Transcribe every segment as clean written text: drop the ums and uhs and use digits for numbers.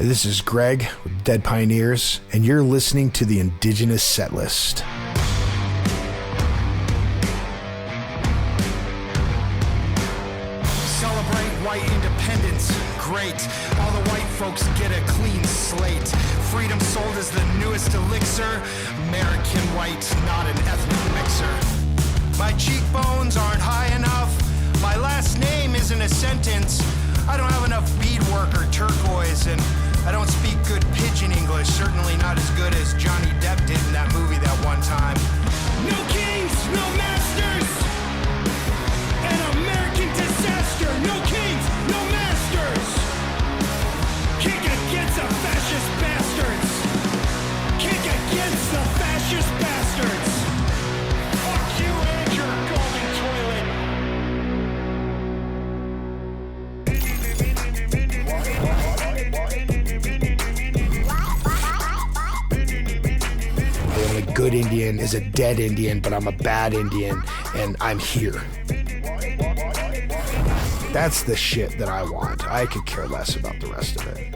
This is Gregg with Dead Pioneers, and you're listening to the Indigenous Setlist. Celebrate white independence, great. All the white folks get a clean slate. Freedom sold as the newest elixir. American white, not an ethnic mixer. My cheekbones aren't high enough. My last name isn't a sentence. I don't have enough beadwork or turquoise, and I don't speak good pidgin English, certainly not as good as Johnny Depp did in that movie that one time. No kings, no masters, an American disaster. No kings, no masters. Kick against the fascist bastards. Kick against the fascist bastards. Fuck you and your golden toilet. The only good Indian is a dead Indian, but I'm a bad Indian, and I'm here. That's the shit that I want. I could care less about the rest of it.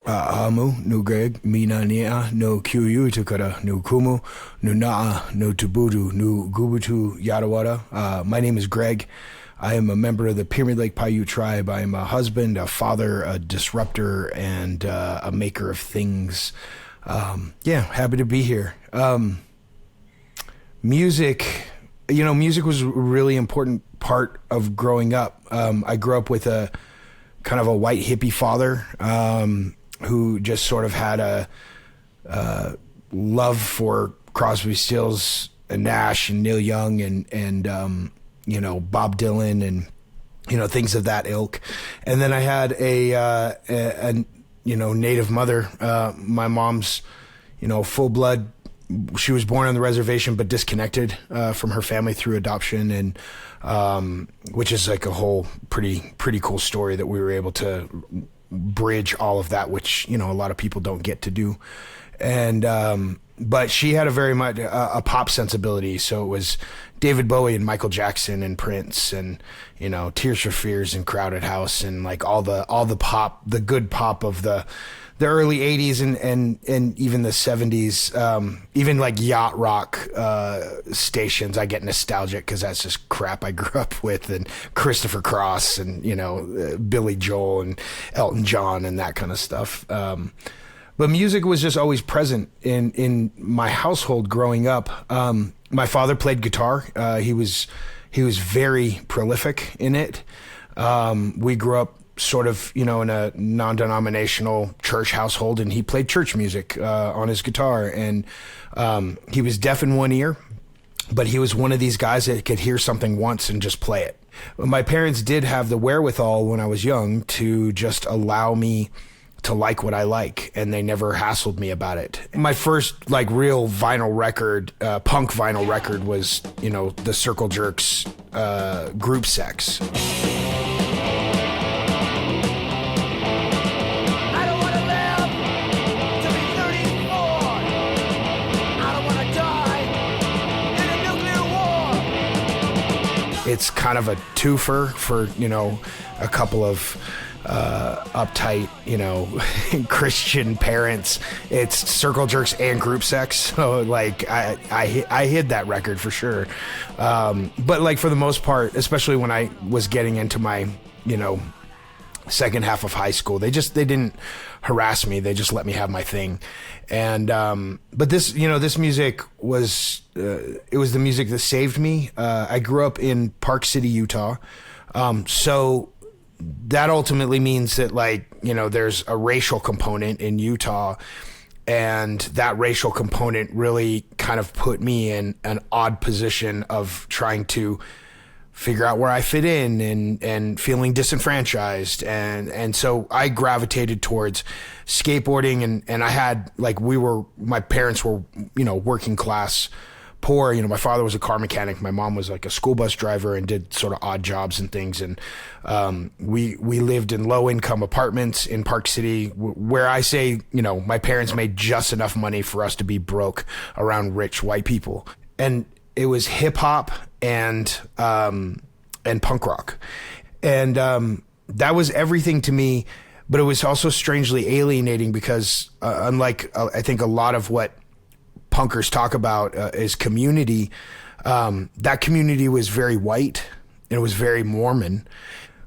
Hamu, no Greg, mina nia, no Q tukara, no kumu, no naa, no tubudu, no gubutu yarawara. My name is Greg. I am a member of the Pyramid Lake Paiute tribe. I am a husband, a father, a disruptor, and a maker of things. Happy to be here. Music was a really important part of growing up. I grew up with a kind of a white hippie father who just sort of had a love for Crosby, Stills, and Nash, and Neil Young, and Bob Dylan, and things of that ilk. And then I had a Native mother. My mom's full blood. She was born on the reservation but disconnected from her family through adoption, and which is like a whole pretty cool story that we were able to bridge all of that, which a lot of people don't get to do. And but she had a very much a pop sensibility, so it was David Bowie and Michael Jackson and Prince and Tears for Fears and Crowded House and like all the pop, the good pop of the early 80s and even the 70s, even like yacht rock stations. I get nostalgic because that's just crap I grew up with, and Christopher Cross and Billy Joel and Elton John and that kind of stuff. But music was just always present in my household growing up. My father played guitar. He was very prolific in it. We grew up sort of, in a non-denominational church household, and he played church music on his guitar. And he was deaf in one ear, but he was one of these guys that could hear something once and just play it. My parents did have the wherewithal when I was young to just allow me to like what I like, and they never hassled me about it. My first real vinyl record, punk vinyl record, was the Circle Jerks Group Sex. It's kind of a twofer for, a couple of uptight, Christian parents. It's Circle Jerks and Group Sex. So I hid that record for sure. But for the most part, especially when I was getting into my, second half of high school, they didn't harass me. They just let me have my thing. And, but this music was, it was the music that saved me. I grew up in Park City, Utah. So that ultimately means that there's a racial component in Utah, and that racial component really kind of put me in an odd position of trying to figure out where I fit in and feeling disenfranchised. And so I gravitated towards skateboarding, and I had my parents were, working class, poor. My father was a car mechanic. My mom was like a school bus driver and did sort of odd jobs and things. And we lived in low income apartments in Park City, where I say, my parents made just enough money for us to be broke around rich white people. And it was hip hop and and punk rock. And that was everything to me, but it was also strangely alienating because unlike I think a lot of what punkers talk about is community, that community was very white and it was very Mormon.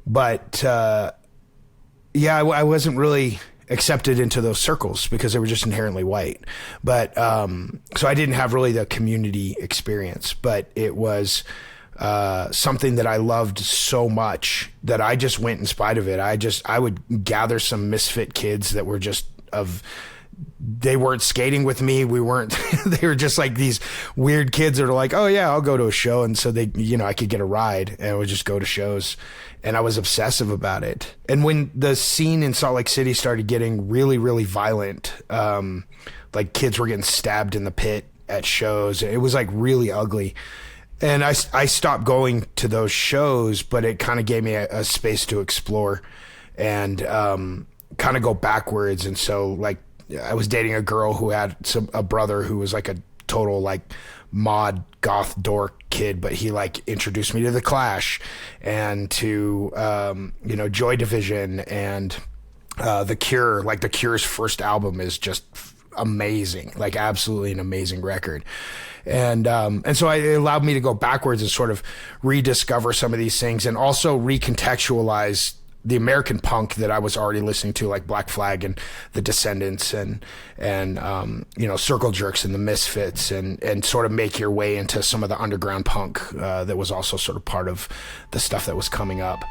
But yeah, I wasn't really accepted into those circles because they were just inherently white. But so I didn't have really the community experience, but it was something that I loved so much that I just went in spite of it. I would gather some misfit kids that were just they weren't skating with me. We weren't, they were just like these weird kids that are like, oh yeah, I'll go to a show. And so they, I could get a ride and I would just go to shows, and I was obsessive about it. And when the scene in Salt Lake City started getting really, really violent, like kids were getting stabbed in the pit at shows, it was like really ugly. And I stopped going to those shows, but it kind of gave me a space to explore and kind of go backwards. And so like I was dating a girl who had a brother who was like a total like mod goth dork kid, but he like introduced me to The Clash and to Joy Division and The Cure. Like The Cure's first album is just amazing, like absolutely an amazing record. And so it allowed me to go backwards and sort of rediscover some of these things and also recontextualize the American punk that I was already listening to, like Black Flag and The Descendants and Circle Jerks and the Misfits, and sort of make your way into some of the underground punk that was also sort of part of the stuff that was coming up.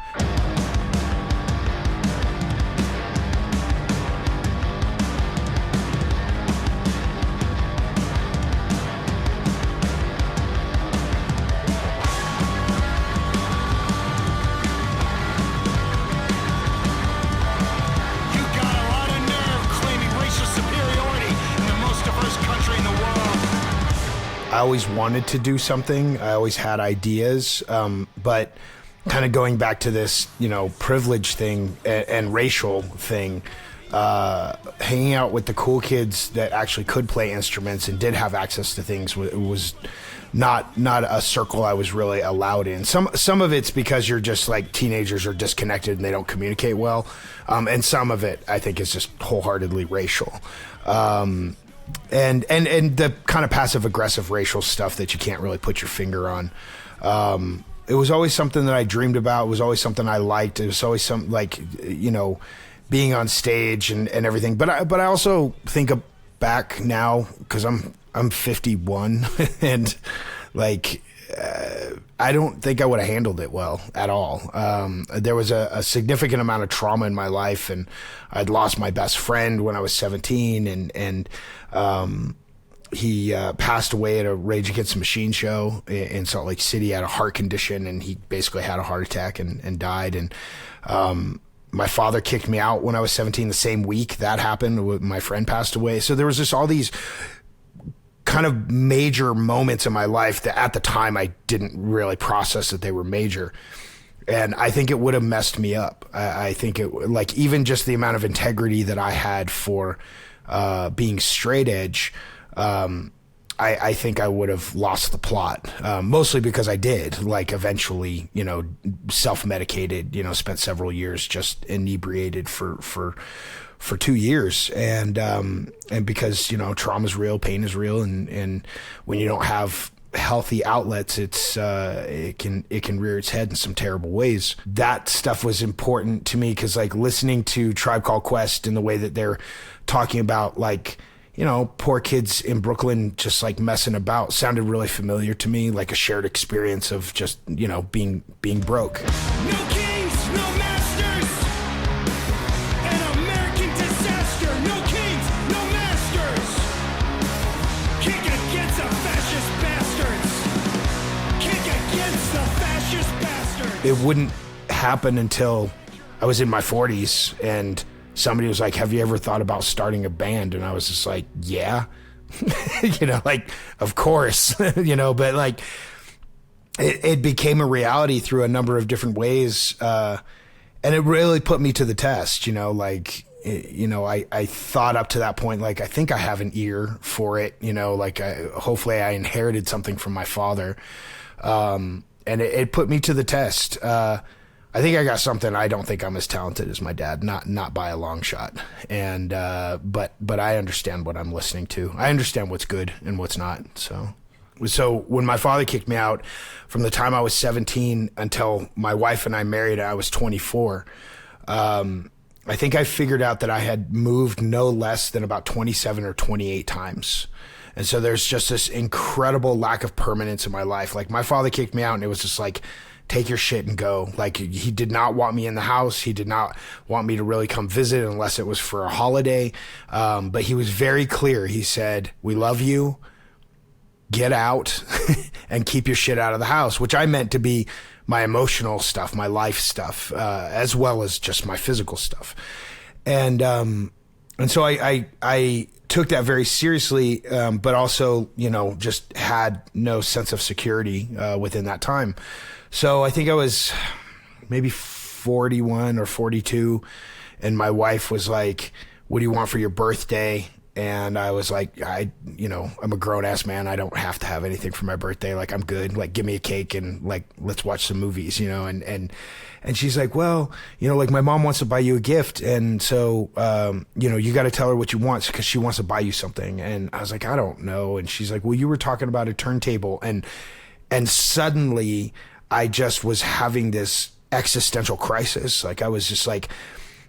I always wanted to do something. I always had ideas, but kind of going back to this, privilege thing and racial thing, hanging out with the cool kids that actually could play instruments and did have access to things was not a circle I was really allowed in. Some of it's because you're just like teenagers are disconnected and they don't communicate well, and some of it I think is just wholeheartedly racial. And the kind of passive aggressive racial stuff that you can't really put your finger on. It was always something that I dreamed about. It was always something I liked. It was always some being on stage and everything. But I also think back now because I'm 51 and like I don't think I would have handled it well at all. There was a significant amount of trauma in my life, and I'd lost my best friend when I was 17, and he passed away at a Rage Against the Machine show in Salt Lake City. He had a heart condition, and he basically had a heart attack and died. And my father kicked me out when I was 17. The same week that happened, my friend passed away. So there was just all these kind of major moments in my life that at the time I didn't really process that they were major. And I think it would have messed me up. I think it, like, even just the amount of integrity that I had for being straight edge, I think I would have lost the plot, mostly because I did, like, eventually, self-medicated, spent several years just inebriated for 2 years. And because, trauma is real, pain is real. And when you don't have healthy outlets, it can rear its head in some terrible ways. That stuff was important to me because, like, listening to Tribe Called Quest in the way that they're talking about, like, poor kids in Brooklyn just like messing about sounded really familiar to me, like a shared experience of just, being broke. No kings, no masters, an American disaster. No kings, no masters. Kick against the fascist bastards. Kick against the fascist bastards. It wouldn't happen until I was in my 40s and somebody was like, have you ever thought about starting a band? And I was just like, yeah, like, of course, but like it became a reality through a number of different ways. And it really put me to the test, I thought up to that point, like, I think I have an ear for it, hopefully I inherited something from my father. it put me to the test. I think I got something. I don't think I'm as talented as my dad, not by a long shot. And but I understand what I'm listening to. I understand what's good and what's not. So when my father kicked me out, from the time I was 17 until my wife and I married, I was 24. I think I figured out that I had moved no less than about 27 or 28 times. And so there's just this incredible lack of permanence in my life. Like, my father kicked me out and it was just like, take your shit and go. Like, he did not want me in the house. He did not want me to really come visit unless it was for a holiday. But he was very clear. He said, we love you. Get out and keep your shit out of the house, which I meant to be my emotional stuff, my life stuff, as well as just my physical stuff. And so I took that very seriously, but also, just had no sense of security within that time. So I think I was maybe 41 or 42, and my wife was like, what do you want for your birthday? And I was like, I'm a grown ass man. I don't have to have anything for my birthday. Like, I'm good. Like, give me a cake and like, let's watch some movies, and she's like, well, like, my mom wants to buy you a gift. And so, you got to tell her what you want, because she wants to buy you something. And I was like, I don't know. And she's like, well, you were talking about a turntable. And suddenly I just was having this existential crisis. Like, I was just like,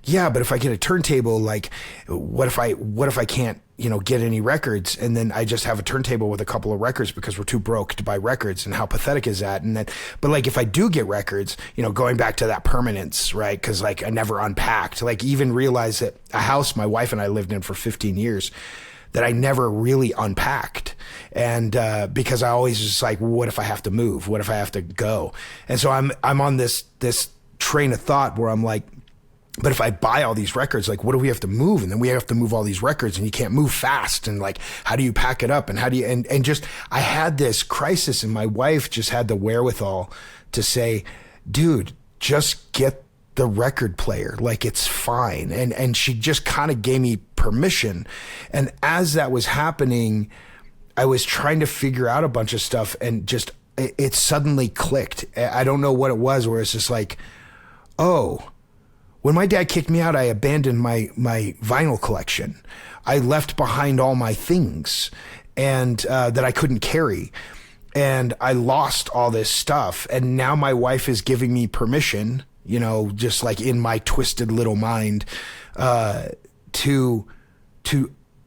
yeah, but if I get a turntable, like, what if I can't, get any records? And then I just have a turntable with a couple of records because we're too broke to buy records. And how pathetic is that? But like, if I do get records, going back to that permanence, right? Cause like, I never unpacked, like, even realized that a house my wife and I lived in for 15 years that I never really unpacked. And, because I always just like, what if I have to move? What if I have to go? And so I'm on this train of thought where I'm like, but if I buy all these records, like, what do we have to move? And then we have to move all these records, and you can't move fast. And like, how do you pack it up? And how do you, and just, I had this crisis, and my wife just had the wherewithal to say, dude, just get the record player. Like, it's fine. And she just kind of gave me permission. And as that was happening, I was trying to figure out a bunch of stuff, and just, it suddenly clicked. I don't know what it was, where it's just like, oh, when my dad kicked me out, I abandoned my vinyl collection. I left behind all my things and that I couldn't carry. And I lost all this stuff. And now my wife is giving me permission, just like in my twisted little mind, to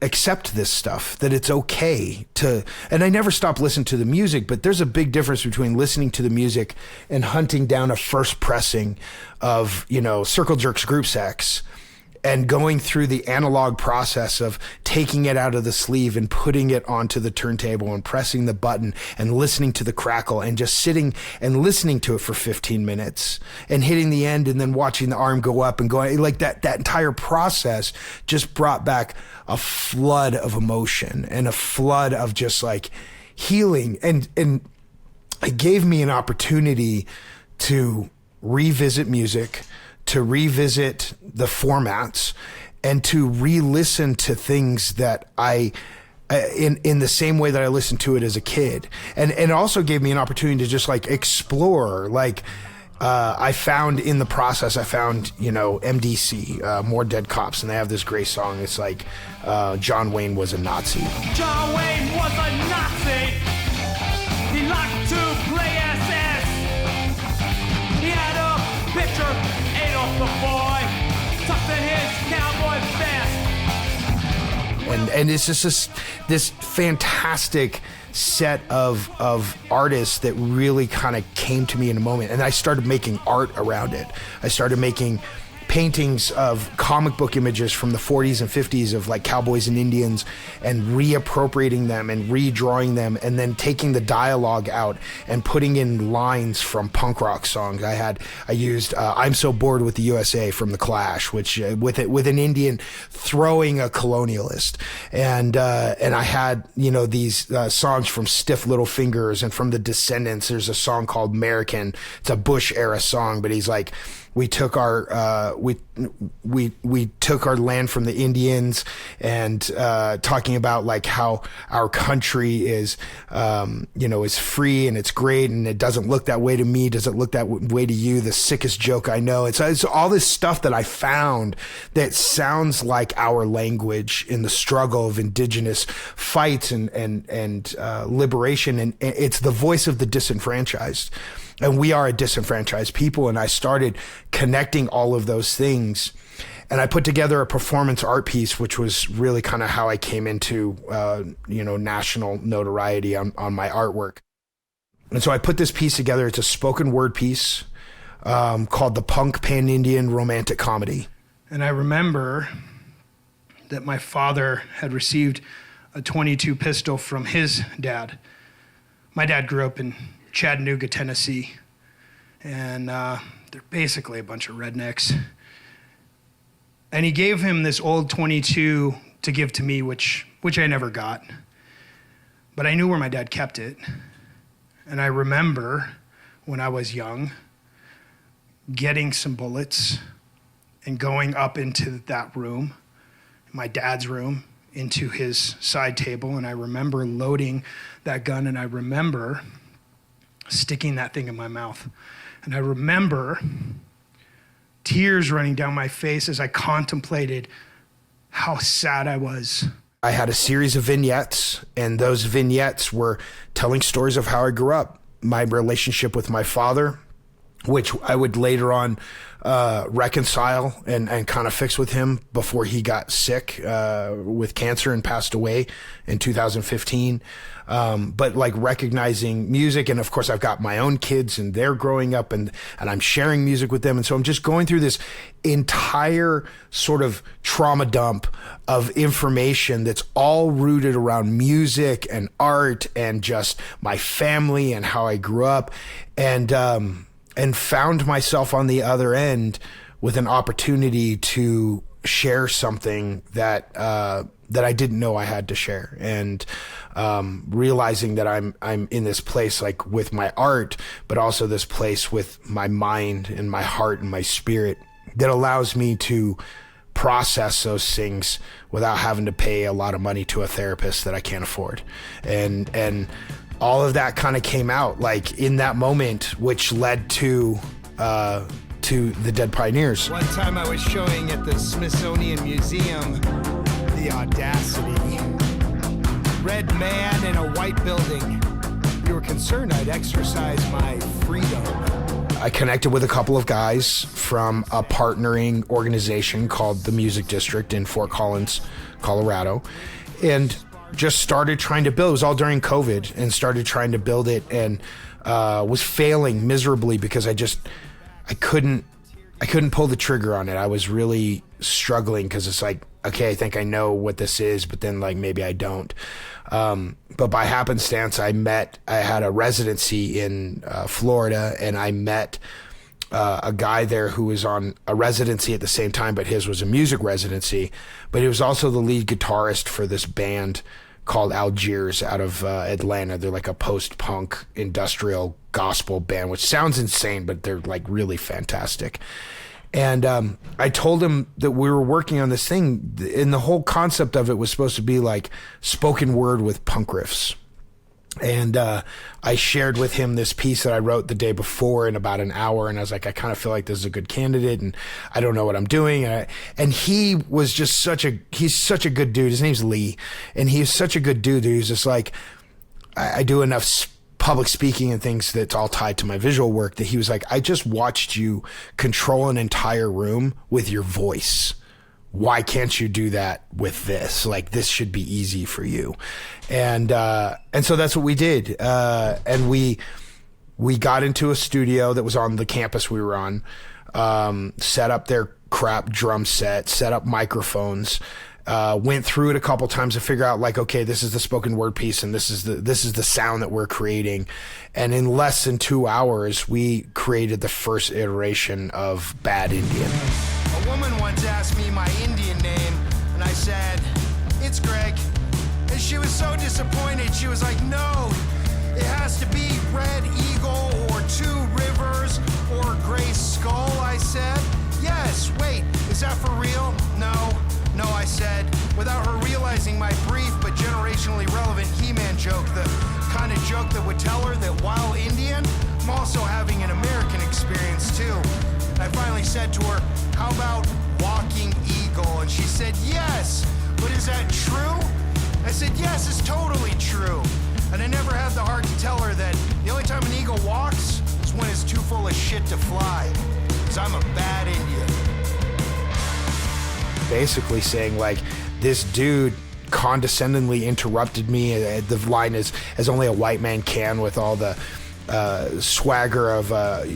accept this stuff, that it's okay to, and I never stopped listening to the music, but there's a big difference between listening to the music and hunting down a first pressing of, Circle Jerks Group Sex, and going through the analog process of taking it out of the sleeve and putting it onto the turntable and pressing the button and listening to the crackle and just sitting and listening to it for 15 minutes and hitting the end and then watching the arm go up and going like that entire process just brought back a flood of emotion and a flood of just like healing. And it gave me an opportunity to revisit music, to revisit the formats, and to re-listen to things that I, in the same way that I listened to it as a kid. And it also gave me an opportunity to just like explore, like, I found in the process, MDC, More Dead Cops, and they have this great song. It's like, John Wayne was a Nazi. John Wayne was a Nazi. He liked to play SS. He had a picture Adolf the boy tucked in his cowboy vest. And it's just this fantastic set of artists that really kind of came to me in a moment. And I started making art around it. I started making paintings of comic book images from the 40s and 50s of like cowboys and Indians, and reappropriating them and redrawing them, and then taking the dialogue out and putting in lines from punk rock songs. I used I'm So Bored with the USA from The Clash, which with an Indian throwing a colonialist, and I had these songs from Stiff Little Fingers and from The Descendants. There's a song called American. It's a Bush era song, but he's like, we took our we took our land from the Indians, and talking about like how our country is is free and it's great, and it doesn't look that way to me, doesn't look that way to you, the sickest joke I know. It's all this stuff that I found that sounds like our language in the struggle of indigenous fights and liberation, and it's the voice of the disenfranchised. And we are a disenfranchised people. And I started connecting all of those things. And I put together a performance art piece, which was really kind of how I came into, national notoriety on my artwork. And so I put this piece together. It's a spoken word piece called The Punk Pan-Indian Romantic Comedy. And I remember that my father had received a .22 pistol from his dad. My dad grew up in Chattanooga, Tennessee, and they're basically a bunch of rednecks. And he gave him this old .22 to give to me, which I never got. But I knew where my dad kept it. And I remember when I was young, getting some bullets and going up into that room, my dad's room, into his side table. And I remember loading that gun, and I remember sticking that thing in my mouth. And I remember tears running down my face as I contemplated how sad I was. I had a series of vignettes, and those vignettes were telling stories of how I grew up, my relationship with my father, which I would later on reconcile and kind of fix with him before he got sick with cancer and passed away in 2015. But like recognizing music, and of course I've got my own kids and they're growing up, and I'm sharing music with them. And so I'm just going through this entire sort of trauma dump of information that's all rooted around music and art and just my family and how I grew up, and found myself on the other end with an opportunity to share something that I didn't know I had to share, and realizing that I'm in this place like with my art, but also this place with my mind and my heart and my spirit that allows me to process those things without having to pay a lot of money to a therapist that I can't afford, and all of that kind of came out like in that moment, which led to the Dead Pioneers. One time I was showing at the Smithsonian Museum, the audacity. Red man in a white building. You were concerned I'd exercise my freedom. I connected with a couple of guys from a partnering organization called the Music District in Fort Collins, Colorado, and just started trying to build. It was all during COVID, and started trying to build it, and was failing miserably because I couldn't pull the trigger on it. I was really struggling because it's like, okay, I think I know what this is, but then like maybe I don't. But by happenstance, I had a residency in Florida, and I met a guy there who was on a residency at the same time, but his was a music residency. But he was also the lead guitarist for this band called Algiers out of Atlanta. They're like a post-punk industrial gospel band, which sounds insane, but they're like really fantastic. And I told him that we were working on this thing, and the whole concept of it was supposed to be like spoken word with punk riffs. And I shared with him this piece that I wrote the day before in about an hour, and I was like, I kind of feel like this is a good candidate, and I don't know what I'm doing. And he was just he's such a good dude. His name's Lee, and he's such a good dude. He's just like, I do enough public speaking and things that's all tied to my visual work that he was like, I just watched you control an entire room with your voice. Why can't you do that with this? Like, this should be easy for you. And so that's what we did. And we got into a studio that was on the campus we were on, set up their crap drum set, set up microphones, went through it a couple times to figure out like, okay, this is the spoken word piece, and this is the sound that we're creating. And in less than 2 hours, we created the first iteration of Bad Indian. A woman once asked me my Indian name, and I said, it's Gregg. And she was so disappointed. She was like, no, it has to be Red Eagle or Two Rivers or Gray Skull, I said. joke, the kind of joke that would tell her that while Indian, I'm also having an American experience too. I finally said to her, how about walking eagle? And she said, yes, but is that true? I said, yes, it's totally true. And I never had the heart to tell her that the only time an eagle walks is when it's too full of shit to fly. Because I'm a bad Indian. Basically saying, like, this dude condescendingly interrupted me. The line is, as only a white man can, with all the swagger of a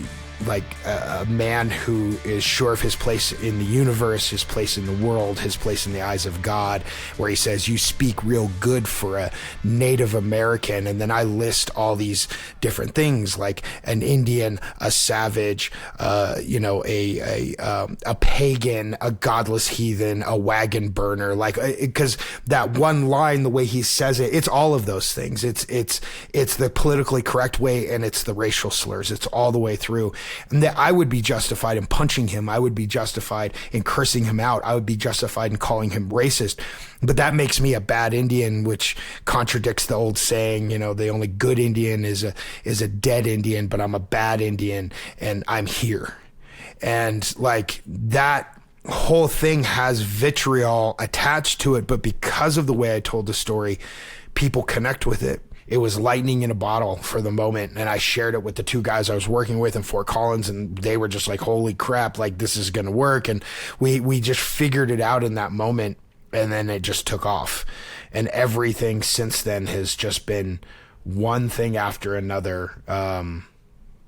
man who is sure of his place in the universe, his place in the world, his place in the eyes of God, where he says, you speak real good for a Native American. And then I list all these different things, like an Indian, a savage, a pagan, a godless heathen, a wagon burner, like, because that one line, the way he says it, it's all of those things. It's the politically correct way, and it's the racial slurs. It's all the way through. And that I would be justified in punching him. I would be justified in cursing him out. I would be justified in calling him racist. But that makes me a bad Indian, which contradicts the old saying, the only good Indian is a dead Indian, but I'm a bad Indian and I'm here. And like, that whole thing has vitriol attached to it, but because of the way I told the story, people connect with it. It was lightning in a bottle for the moment, and I shared it with the two guys I was working with in Fort Collins, and they were just like, holy crap, like, this is gonna work. And we just figured it out in that moment, and then it just took off. And everything since then has just been one thing after another,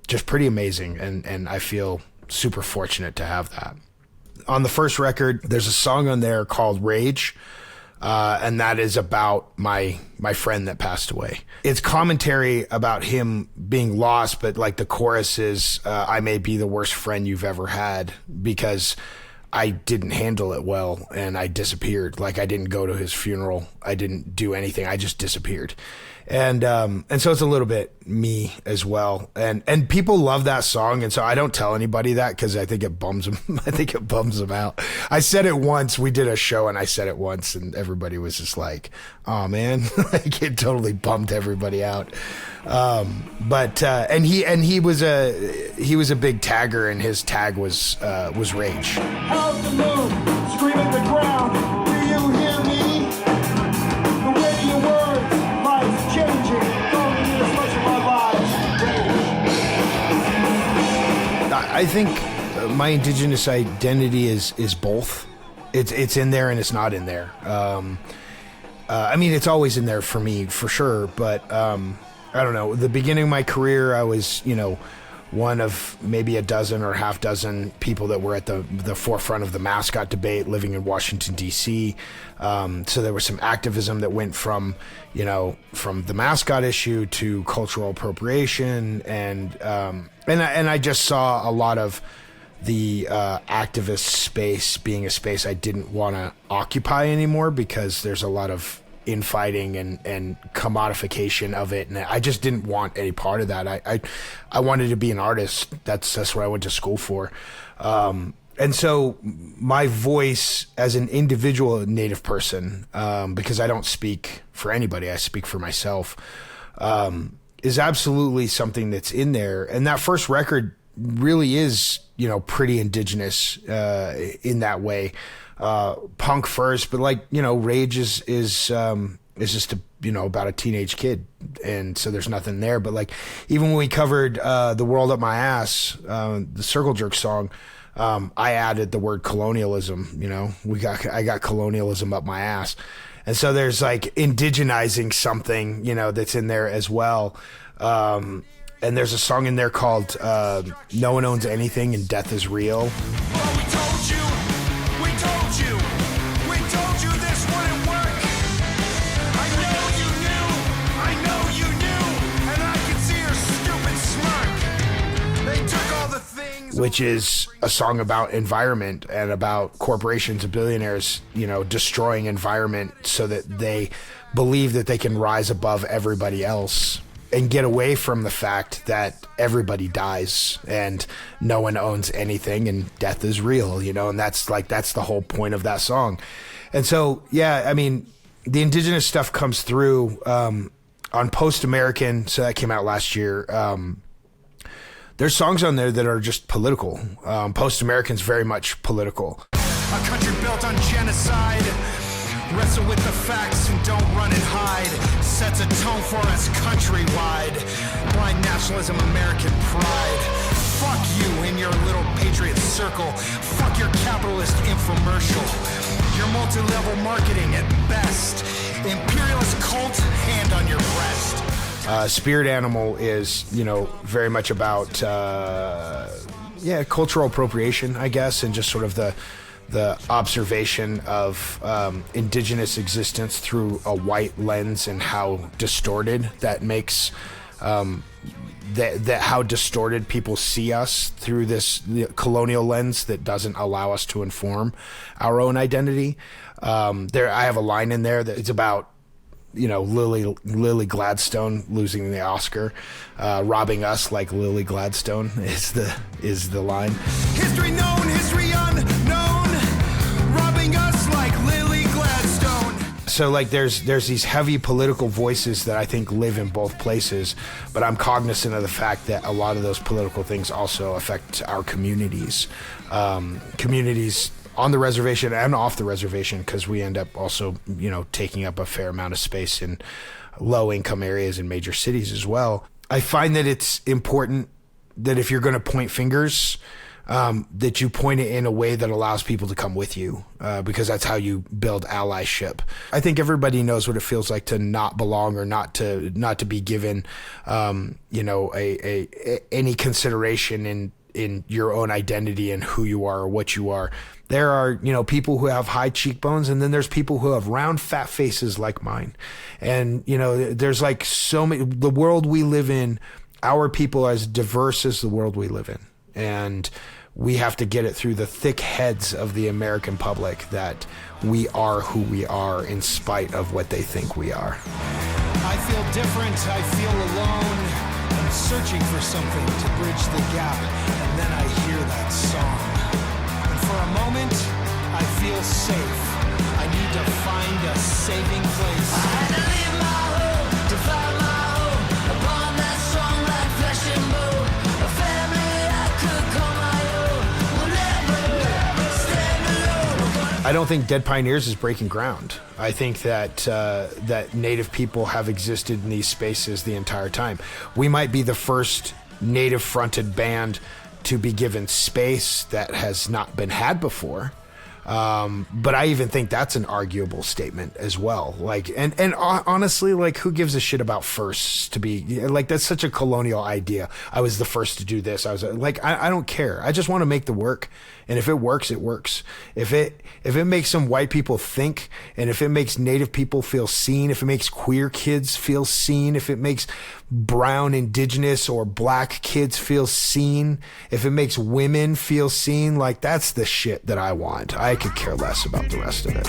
just pretty amazing, and I feel super fortunate to have that. On the first record, there's a song on there called Rage, and that is about my friend that passed away. It's commentary about him being lost, but like the chorus is, I may be the worst friend you've ever had because I didn't handle it well and I disappeared. Like, I didn't go to his funeral. I didn't do anything. I just disappeared. And so it's a little bit me as well. And people love that song. And so I don't tell anybody that because I think it bums them. I think it bums them out. I said it once. We did a show and I said it once and everybody was just like, oh man, like, it totally bummed everybody out. And he was a big tagger, and his tag was Rage. How's the moon? Scream at the ground. Do you hear me? The way your words, life's changing. Don't need as much of my lives. I think my Indigenous identity is both. It's in there and it's not in there. I mean, it's always in there for me, for sure. But I don't know. The beginning of my career, I was, one of maybe a dozen or half dozen people that were at the forefront of the mascot debate, living in Washington, D.C. So there was some activism that went from the mascot issue to cultural appropriation, and I just saw a lot of the activist space being a space I didn't want to occupy anymore, because there's a lot of infighting and commodification of it, and I just didn't want any part of that. I wanted to be an artist. That's what I went to school for. And so my voice as an individual Native person, because I don't speak for anybody, I speak for myself, is absolutely something that's in there. And that first record really is, pretty Indigenous in that way. Punk first, but Rage is just about a teenage kid, and so there's nothing there. But even when we covered The World Up My Ass, the Circle Jerk song, I added the word colonialism. I got colonialism up my ass, and so there's indigenizing something that's in there as well. And there's a song in there called No One Owns Anything and Death is Real. Which is a song about environment and about corporations and billionaires, destroying environment so that they believe that they can rise above everybody else and get away from the fact that everybody dies and no one owns anything and death is real, and that's the whole point of that song. And so, yeah, I mean, the Indigenous stuff comes through. on Post American, so that came out last year. There's songs on there that are just political. Post American's very much political. A country built on genocide. Wrestle with the facts and don't run and hide. Sets a tone for us countrywide. Blind nationalism, American pride. Fuck you in your little patriot circle. Fuck your capitalist infomercial. Your multi-level marketing at best. Imperialist cult, hand on your breast. Spirit Animal is, very much about, cultural appropriation, I guess, and just sort of the observation of indigenous existence through a white lens and how distorted that makes, that how distorted people see us through this colonial lens that doesn't allow us to inform our own identity. I have a line in there that it's about, Lily Gladstone losing the Oscar, robbing us like Lily Gladstone is the line. History known, history unknown, robbing us like Lily Gladstone. So there's these heavy political voices that I think live in both places, but I'm cognizant of the fact that a lot of those political things also affect our communities, communities on the reservation and off the reservation, because we end up also, taking up a fair amount of space in low-income areas in major cities as well. I find that it's important that if you're going to point fingers, that you point it in a way that allows people to come with you, because that's how you build allyship. I think everybody knows what it feels like to not belong or not to be given, any consideration in your own identity and who you are or what you are. There are, people who have high cheekbones, and then there's people who have round, fat faces like mine. And, there's so many, the world we live in, our people are as diverse as the world we live in. And we have to get it through the thick heads of the American public that we are who we are in spite of what they think we are. I feel different, I feel alone. I'm searching for something to bridge the gap, and then I hear that song. And for a moment, I feel safe. I need to find a saving place. I had to leave my home to find my home upon that song like flesh and bone. A family I could call my own will never stand alone. I don't think Dead Pioneers is breaking ground. I think that that Native people have existed in these spaces the entire time. We might be the first Native-fronted band to be given space that has not been had before. But I even think that's an arguable statement as well. And honestly, who gives a shit about firsts to be that's such a colonial idea. I was the first to do this. I was I don't care. I just want to make the work. And if it works, it works. If it makes some white people think, and if it makes Native people feel seen, if it makes queer kids feel seen, if it makes brown, indigenous, or black kids feel seen, if it makes women feel seen, that's the shit that I want. I could care less about the rest of it.